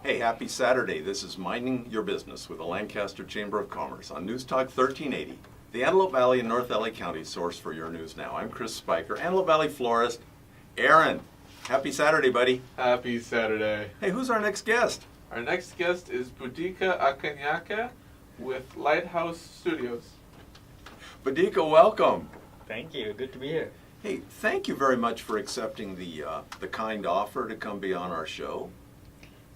Hey, happy Saturday. This is Minding Your Business with the Lancaster Chamber of Commerce on News Talk 1380, the Antelope Valley and North LA County source for your news now. I'm Chris Spiker, Antelope Valley florist. Aaron, happy Saturday, buddy. Happy Saturday. Hey, who's our next guest? Our next guest is Buddhicka with Lighthouse Studios. Buddhicka, welcome. Thank you. Good to be here. Hey, thank you very much for accepting the kind offer to come be on our show.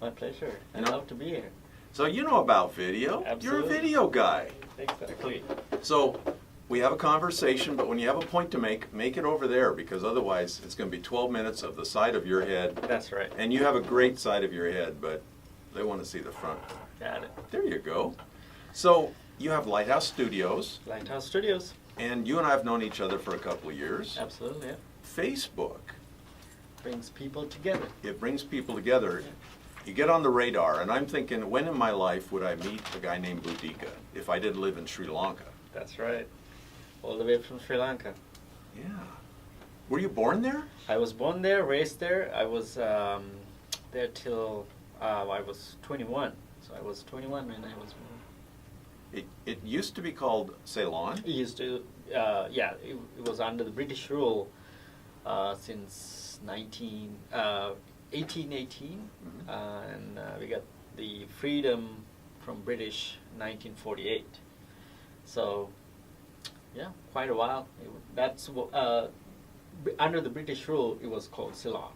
My pleasure. I'd No. love to be here. So you know about video. Absolutely. You're a video guy. Exactly. So we have a conversation, but when you have a point to make it over there, because otherwise it's going to be 12 minutes of the side of your head. That's right. And you have a great side of your head, but they want to see the front. Got it. There you go. So you have Lighthouse Studios, Lighthouse Studios. and you and I have known each other for a couple of years. Absolutely. Yeah. Facebook, Brings people together. it brings people together. You get on the radar, and I'm thinking, when in my life would I meet a guy named Buddhicka if I didn't live in Sri Lanka? That's right. All the way from Sri Lanka. Yeah. Were you born there? I was born there, raised there. I was there till I was 21. So I was 21 when I was born. It used to be called Ceylon. It used to, it was under the British rule since 1818, and we got the freedom from British 1948. So, yeah, quite a while. That's under the British rule. It was called Ceylon.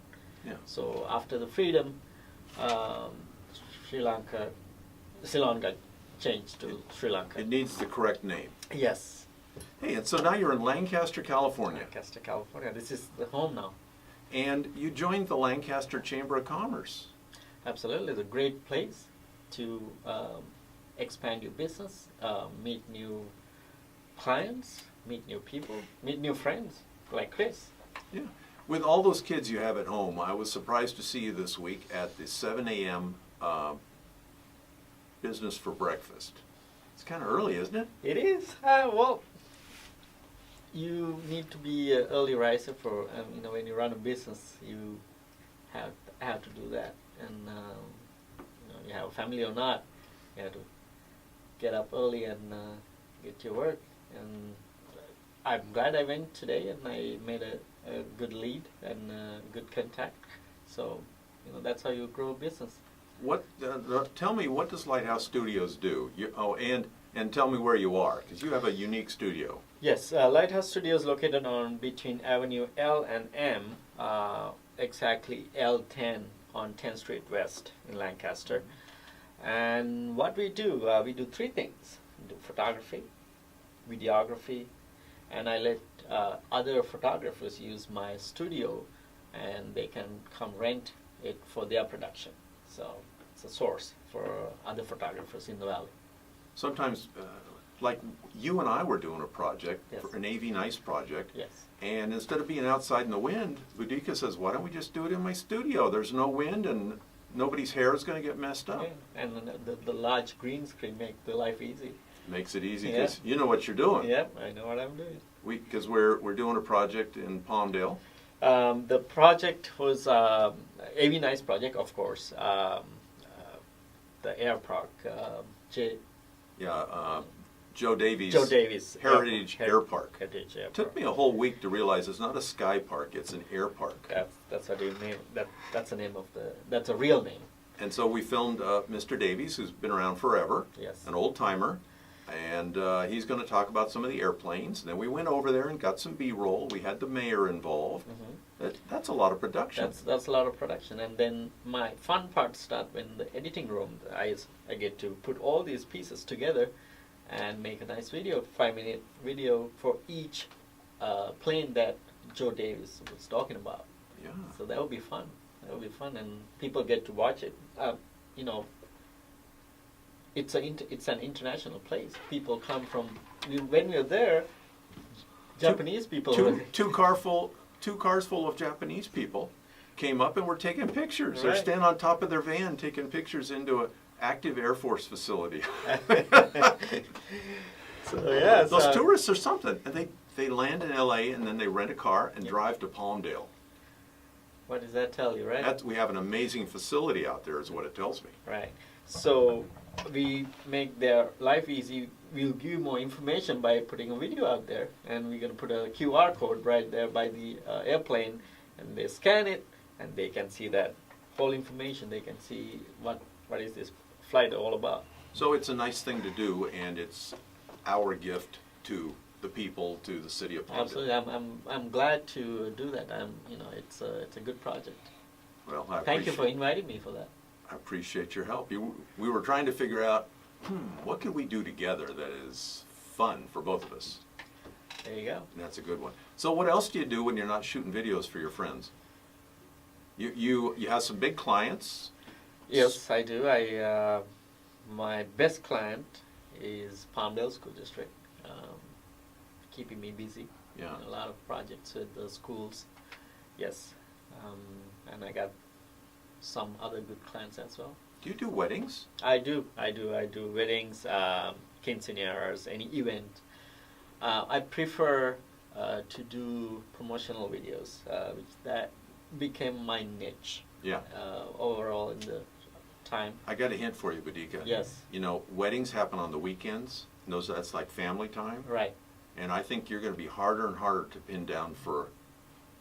Yeah. So after the freedom, Ceylon got changed to Sri Lanka. It needs the correct name. Yes. Hey, and so now you're in Lancaster, California, Lancaster, California. This is the home now. and you joined the Lancaster Chamber of Commerce. Absolutely, it's a great place to expand your business, meet new clients, meet new people, meet new friends like Chris. Yeah. With all those kids you have at home, I was surprised to see you this week at the 7 a.m. Business for breakfast. It's kind of early, isn't it? It is. Well, you need to be an early riser for, when you run a business, you have to do that. And you have a family or not, you have to get up early and get to work. And I'm glad I went today, and I made a good lead and good contact. So, that's how you grow a business. What? Tell me, what does Lighthouse Studios do? And tell me where you are, because you have a unique studio. Yes, Lighthouse Studios located on between Avenue L and M, exactly L10 on 10th Street West in Lancaster. And what we do three things. We do photography, videography, and I let other photographers use my studio, and they can come rent it for their production. So it's a source for other photographers in the valley. Sometimes, like you and I were doing a project, Yes. for an AV Nice project, Yes. and instead of being outside in the wind, Buddhicka says, why don't we just do it in my studio? There's no wind and nobody's hair is going to get messed up. Yeah. And the large green screen make the life easy. Makes it easy Yeah. because you know what you're doing. Yep, I know what I'm doing. Because we're doing a project in Palmdale. The project was AV Nice project, of course. The air park, Joe Davies. Joe Davies Heritage Air Park. Heritage Air Park. Took me a whole week to realize it's not a sky park; it's an air park. That's how they name that's the name of that's a real name. And so we filmed Mr. Davies, who's been around forever, Yes. an old timer, and he's going to talk about some of the airplanes. And then we went over there and got some B-roll. We had the mayor involved. That's a lot of production. That's a lot of production. And then my fun part starts when the editing room. I get to put all these pieces together and make a nice video, 5-minute video for each plane that Joe Davis was talking about. Yeah. So that would be fun. That would be fun, and people get to watch it. It's an international place. People come from when we're there. Japanese people. Two cars full of Japanese people came up and were taking pictures. They're Right. standing on top of their van taking pictures into an active Air Force facility. So yeah, Those tourists are something. And they land in LA and then they rent a car and drive to Palmdale. What does that tell you, right? We have an amazing facility out there is what it tells me. Right. So we make their life easy. We'll give you more information by putting a video out there, and we're going to put a QR code right there by the airplane, and they scan it, and they can see that whole information. They can see what is this flight all about. So it's a nice thing to do, and it's our gift to the people, to the city of Palmdale. Absolutely, I'm glad to do that. It's a good project. Well, Thank you for inviting me for that. I appreciate your help. We were trying to figure out, what can we do together that is fun for both of us? There you go. And that's a good one. So what else do you do when you're not shooting videos for your friends? You have some big clients. Yes, I do. My best client is Palmdale School District, keeping me busy. Yeah. A lot of projects with the schools. Yes, and I got some other good clients as well. Do you do weddings? I do weddings, quinceañeras, any event. I prefer to do promotional videos, which that became my niche. Yeah. Overall in the time. I got a hint for you, Buddhicka. Yes. You know, weddings happen on the weekends. That's like family time. Right. And I think you're going to be harder and harder to pin down for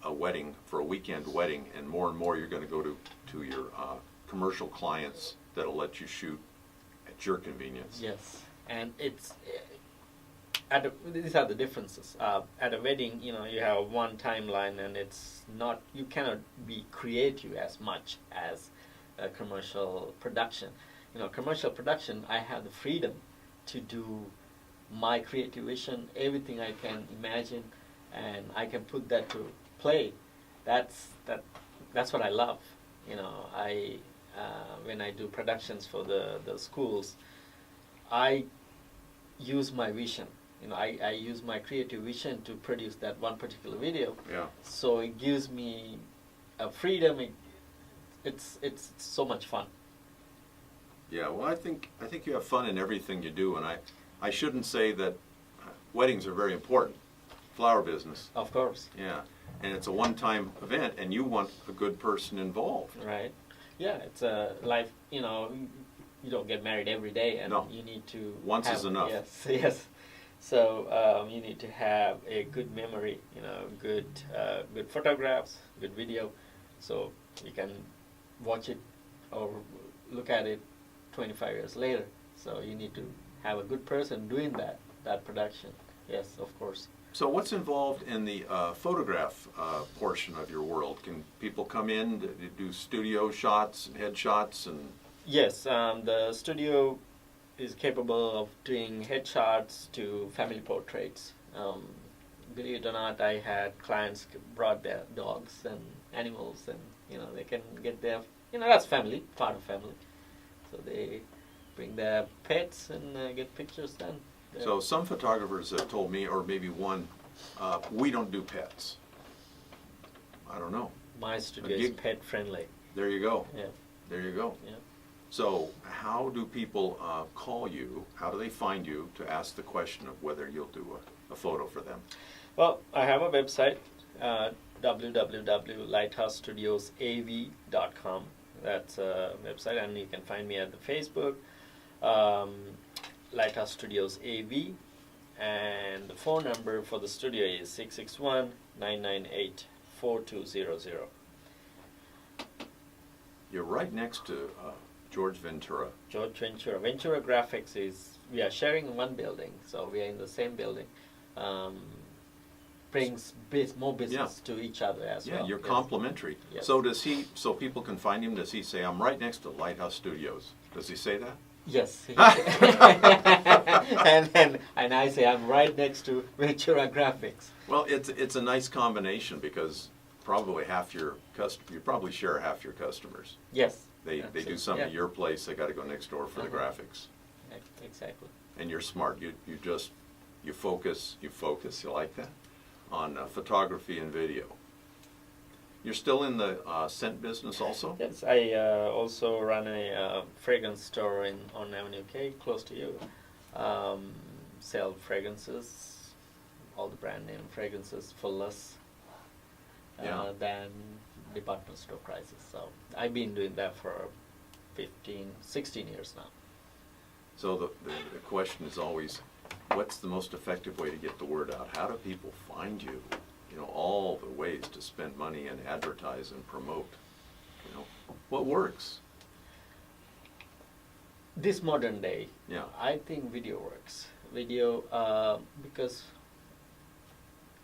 a wedding, for a weekend wedding, and more you're going to go to your commercial clients that'll let you shoot at your convenience. Yes, and it's these are the differences. At a wedding, you have one timeline, and it's not, you cannot be creative as much as a commercial production. Commercial production, I have the freedom to do my creative vision, everything I can imagine, and I can put that to play. That's what I love. When I do productions for the schools, I use my vision. I use my creative vision to produce that one particular video. Yeah. So it gives me a freedom. It's so much fun. Yeah. Well, I think you have fun in everything you do, and I shouldn't say that weddings are very important. Flower business. Of course. Yeah. And it's a one-time event, and you want a good person involved. Right. Yeah, it's a life, you don't get married every day, and No. you need to Once is enough. Yes, yes. So you need to have a good memory, good photographs, good video, so you can watch it or look at it 25 years later. So you need to have a good person doing that production. Yes, of course. So what's involved in the photograph portion of your world? Can people come in to do studio shots and headshots and? Yes, the studio is capable of doing headshots to family portraits. Believe it or not, I had clients brought their dogs and animals, and they can get their, that's family, part of family. So they bring their pets and get pictures done. So some photographers have told me, or maybe one, we don't do pets. I don't know. My studio is pet friendly. There you go. Yeah. There you go. Yeah. So how do people call you? How do they find you to ask the question of whether you'll do a photo for them? Well, I have a website, www.lighthousestudios.av.com. That's a website, and you can find me at the Facebook, Lighthouse Studios AV, and the phone number for the studio is 661-998-4200. You're right next to George Ventura. George Ventura. Ventura Graphics we are sharing one building, so we are in the same building. Brings more business to each other as well. Yeah, you're complementary. Yes. So so people can find him, does he say, I'm right next to Lighthouse Studios? Does he say that? Yes. and I say I'm right next to Ventura Graphics. Well, it's a nice combination because probably you probably share half your customers. Yes. They do something at your place, they got to go next door for the graphics. Exactly. And you're smart. You focus, you like that, on photography and video. You're still in the scent business also? Yes, I also run a fragrance store on Avenue K, close to you. Sell fragrances, all the brand name fragrances for less than department store crisis. So I've been doing that for 16 years now. So the question is always, what's the most effective way to get the word out? How do people find you? You know, all the ways to spend money and advertise and promote. You know, what works? This modern day, Yeah. I think video works. Video, because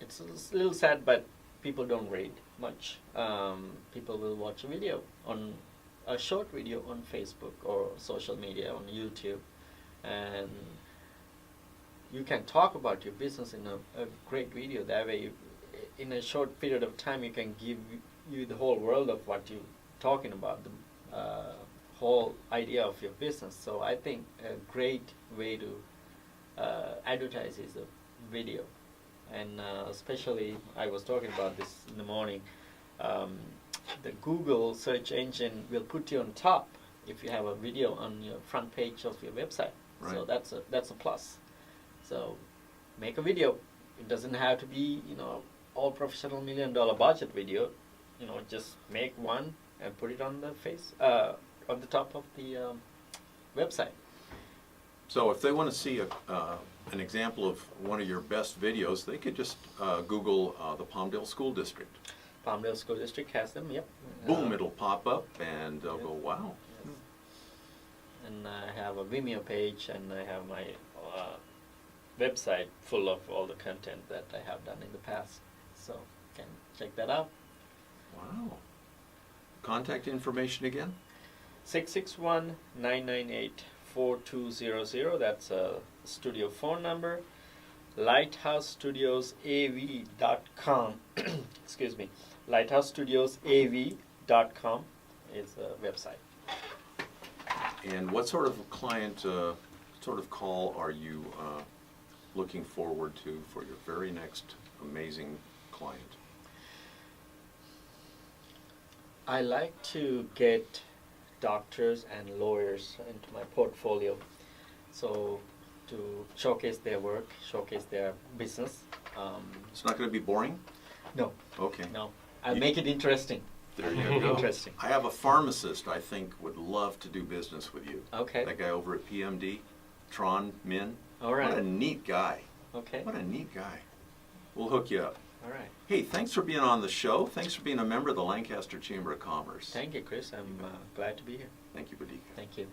it's a little sad, but people don't read much. People will watch a video a short video on Facebook or social media on YouTube, and you can talk about your business in a great video. That way, in a short period of time, you can give you the whole world of what you're talking about, the whole idea of your business. So I think a great way to advertise is a video. And especially, I was talking about this in the morning, the Google search engine will put you on top if you have a video on your front page of your website. Right. So that's a plus. So make a video. It doesn't have to be, you know, all professional $1 million budget video. You know, just make one and put it on the top of the website. So if they want to see an example of one of your best videos, they could just Google the Palmdale School District. Palmdale School District has them, yep. Boom, it'll pop up and they'll go, wow. Yes. And I have a Vimeo page, and I have my website full of all the content that I have done in the past. So you can check that out. Wow. Contact information again? 661-998-4200. That's a studio phone number. LighthouseStudiosAV.com. Excuse me. LighthouseStudiosAV.com is a website. And what sort of client, sort of call are you looking forward to for your very next amazing client? I like to get doctors and lawyers into my portfolio, so to showcase their work, showcase their business. It's not going to be boring? No, Okay. no. I'll make it interesting. There you go. Interesting. I have a pharmacist I think would love to do business with you. Okay. That guy over at PMD, Tron Min. All right. What a neat guy. Okay. What a neat guy. We'll hook you up. All right. Hey, thanks for being on the show. Thanks for being a member of the Lancaster Chamber of Commerce. Thank you, Chris. I'm glad to be here. Thank you, Buddhicka. Thank you.